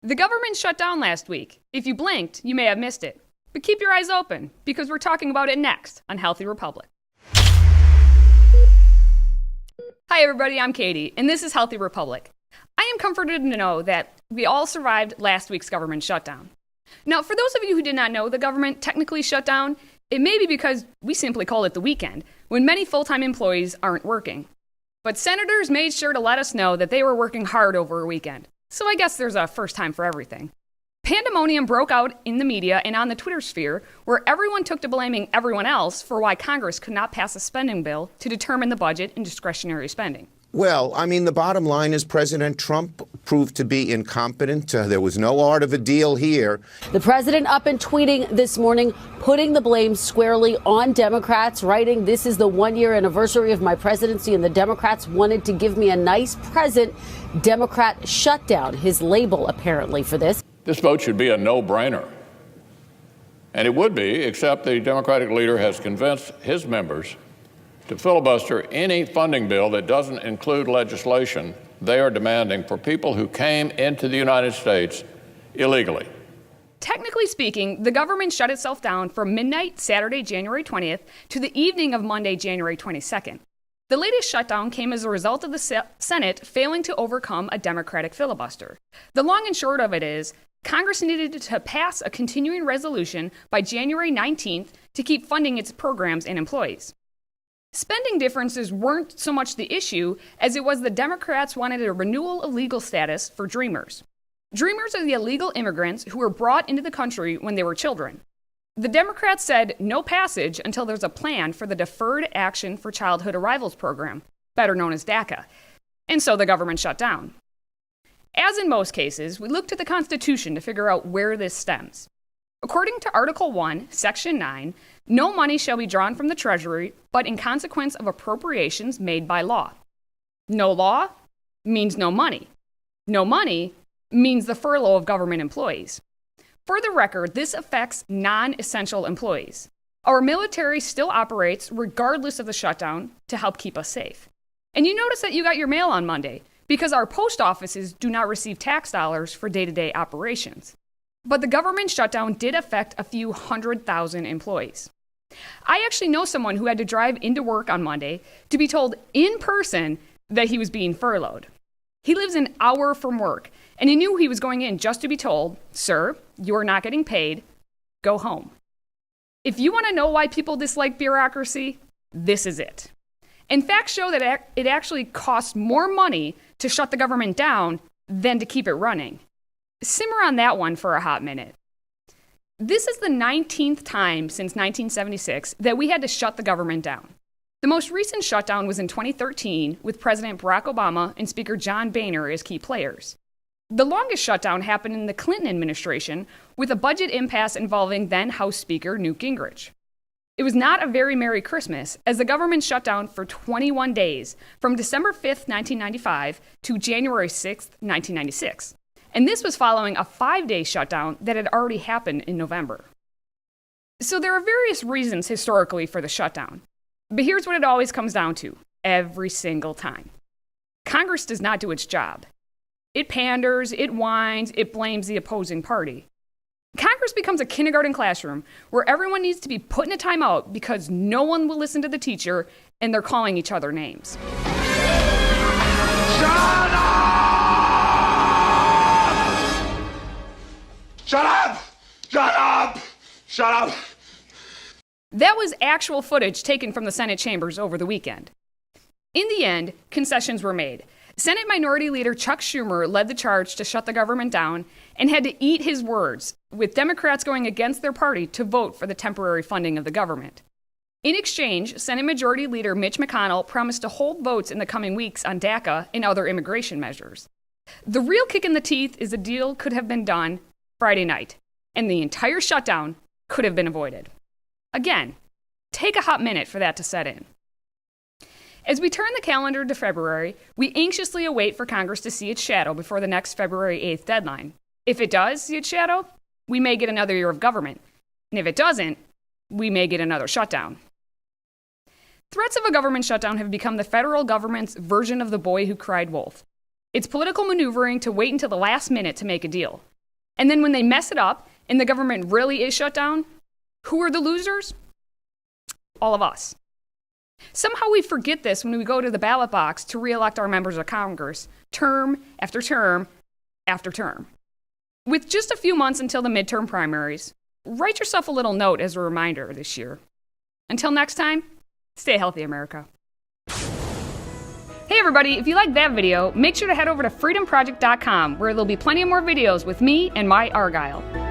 The government shut down last week. If you blinked, you may have missed it. But keep your eyes open, because we're talking about it next on Healthy Republic. Hi everybody, I'm Katie, and this is Healthy Republic. I am comforted to know that we all survived last week's government shutdown. Now, for those of you who did not know the government technically shut down, it may be because we simply call it the weekend, when many full-time employees aren't working. But senators made sure to let us know that they were working hard over a weekend. So I guess there's a first time for everything. Pandemonium broke out in the media and on the Twitter sphere, where everyone took to blaming everyone else for why Congress could not pass a spending bill to determine the budget and discretionary spending. Well, I mean, the bottom line is President Trump proved to be incompetent. There was no art of a deal here. The president up and tweeting this morning, putting the blame squarely on Democrats, writing, "This is the one-year anniversary of my presidency, and the Democrats wanted to give me a nice present. Democrat shutdown," his label apparently for this. This vote should be a no-brainer. And it would be, except the Democratic leader has convinced his members to filibuster any funding bill that doesn't include legislation they are demanding for people who came into the United States illegally. Technically speaking, the government shut itself down from midnight Saturday, January 20th to the evening of Monday, January 22nd. The latest shutdown came as a result of the Senate failing to overcome a Democratic filibuster. The long and short of it is, Congress needed to pass a continuing resolution by January 19th to keep funding its programs and employees. Spending differences weren't so much the issue as it was the Democrats wanted a renewal of legal status for Dreamers. Dreamers are the illegal immigrants who were brought into the country when they were children. The Democrats said no passage until there's a plan for the Deferred Action for Childhood Arrivals program, better known as DACA, and so the government shut down. As in most cases, we looked at the Constitution to figure out where this stems. According to Article 1, Section 9, no money shall be drawn from the Treasury, but in consequence of appropriations made by law. No law means no money. No money means the furlough of government employees. For the record, this affects non-essential employees. Our military still operates regardless of the shutdown to help keep us safe. And you notice that you got your mail on Monday because our post offices do not receive tax dollars for day-to-day operations. But the government shutdown did affect a few 100,000 employees. I actually know someone who had to drive into work on Monday to be told in person that he was being furloughed. He lives an hour from work, and he knew he was going in just to be told, "Sir, you are not getting paid. Go home." If you want to know why people dislike bureaucracy, this is it. And facts show that it actually costs more money to shut the government down than to keep it running. Simmer on that one for a hot minute. This is the 19th time since 1976 that we had to shut the government down. The most recent shutdown was in 2013 with President Barack Obama and Speaker John Boehner as key players. The longest shutdown happened in the Clinton administration with a budget impasse involving then House Speaker Newt Gingrich. It was not a very Merry Christmas as the government shut down for 21 days from December 5th, 1995 to January 6th, 1996. And this was following a 5-day shutdown that had already happened in November. So there are various reasons historically for the shutdown. But here's what it always comes down to, every single time. Congress does not do its job. It panders, it whines, it blames the opposing party. Congress becomes a kindergarten classroom where everyone needs to be put in a timeout because no one will listen to the teacher and they're calling each other names. Shut up! Shut up! Shut up! Shut up! That was actual footage taken from the Senate chambers over the weekend. In the end, concessions were made. Senate Minority Leader Chuck Schumer led the charge to shut the government down and had to eat his words, with Democrats going against their party to vote for the temporary funding of the government. In exchange, Senate Majority Leader Mitch McConnell promised to hold votes in the coming weeks on DACA and other immigration measures. The real kick in the teeth is the deal could have been done Friday night, and the entire shutdown could have been avoided. Again, take a hot minute for that to set in. As we turn the calendar to February, we anxiously await for Congress to see its shadow before the next February 8th deadline. If it does see its shadow, we may get another year of government. And if it doesn't, we may get another shutdown. Threats of a government shutdown have become the federal government's version of the boy who cried wolf. It's political maneuvering to wait until the last minute to make a deal. And then when they mess it up and the government really is shut down, who are the losers? All of us. Somehow we forget this when we go to the ballot box to re-elect our members of Congress, term after term after term. With just a few months until the midterm primaries, write yourself a little note as a reminder this year. Until next time, stay healthy, America. Hey everybody, if you liked that video, make sure to head over to FreedomProject.com, where there'll be plenty of more videos with me and my Argyle.